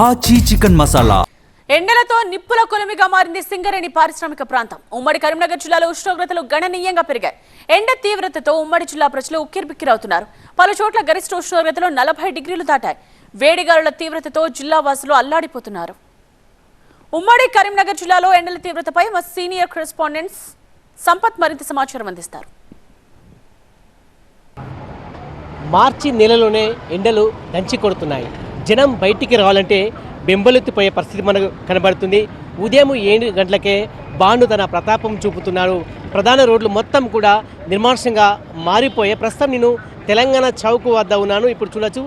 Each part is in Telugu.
ఆచి చికెన్ మసాలా. ఎండలతో నిప్పుల కొలిమిగా మారింది సింగరేణి పారిశ్రామిక ప్రాంతం. ఉమ్మడి కరీంనగర్ జిల్లాలో ఉష్ణోగ్రతలు గణనీయంగా పెరిగాయి. ఎండ తీవ్రతతో ఉమ్మడి జిల్లా ప్రజలు ఉక్కిరిబిక్కిరవుతున్నారు. పలు చోట్ల గరిష్ట ఉష్ణోగ్రతలు 40 డిగ్రీలు దాటాయి. వేడిగాలుల తీవ్రతతో జిల్లా వాసులు అల్లాడిపోతున్నారు. ఉమ్మడి కరీంనగర్ జిల్లాలో ఎండల తీవ్రతపై మా సీనియర్ కరెస్పాండెంట్ సంపత్ మరింత సమాచారం అందిస్తారు. మార్చి నెలలోనే ఎండలు దంచి కొడుతున్నాయి. జనం బయటికి రావాలంటే బెంబలెత్తిపోయే పరిస్థితి మనకు కనబడుతుంది. ఉదయం 7 గంటలకే బాండు తన ప్రతాపం చూపుతున్నారు. ప్రధాన రోడ్లు మొత్తం కూడా నిర్మానుష్యంగా మారిపోయే ప్రస్తుతం నేను తెలంగాణ చౌక్ వద్ద ఉన్నాను. ఇప్పుడు చూడొచ్చు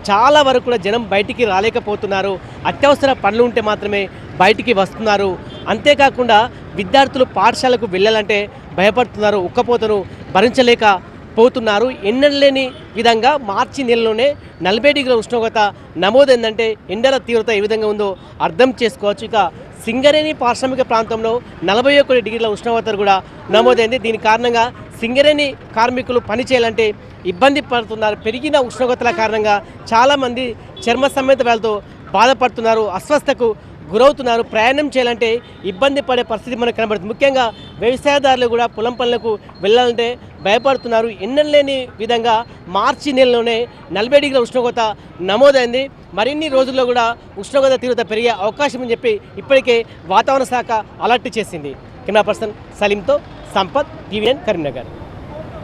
చాలా వరకు కూడా జనం బయటికి రాలేకపోతున్నారు. అత్యవసర పనులు ఉంటే మాత్రమే బయటికి వస్తున్నారు. అంతేకాకుండా విద్యార్థులు పాఠశాలకు వెళ్ళాలంటే భయపడుతున్నారు. ఉక్కపోతను భరించలేకపోతున్నారు. ఎన్నడలేని విధంగా మార్చి నెలలోనే 40 డిగ్రీల ఉష్ణోగ్రత నమోదైందంటే ఎండల తీవ్రత ఏ విధంగా ఉందో అర్థం చేసుకోవచ్చు. ఇక సింగరేణి పారిశ్రామిక ప్రాంతంలో 41 డిగ్రీల ఉష్ణోగ్రత కూడా నమోదైంది. దీని కారణంగా సింగరేణి కార్మికులు పనిచేయాలంటే ఇబ్బంది పడుతున్నారు. పెరిగిన ఉష్ణోగ్రతల కారణంగా చాలామంది చర్మ సమేత వ్యాధులతో బాధపడుతున్నారు, అస్వస్థకు గురవుతున్నారు. ప్రయాణం చేయాలంటే ఇబ్బంది పడే పరిస్థితి మనకు కనబడుతుంది. ముఖ్యంగా వ్యవసాయదారులు కూడా పొలం పనులకు వెళ్ళాలంటే భయపడుతున్నారు. ఎన్నలేని విధంగా మార్చి నెలలోనే 40 డిగ్రీల ఉష్ణోగ్రత నమోదైంది. మరిన్ని రోజుల్లో కూడా ఉష్ణోగ్రత తీవ్రత పెరిగే అవకాశం అని చెప్పి ఇప్పటికే వాతావరణ శాఖ అలర్ట్ చేసింది. కెమెరా పర్సన్ సలీంతో సంపత్, TVN కరీంనగర్.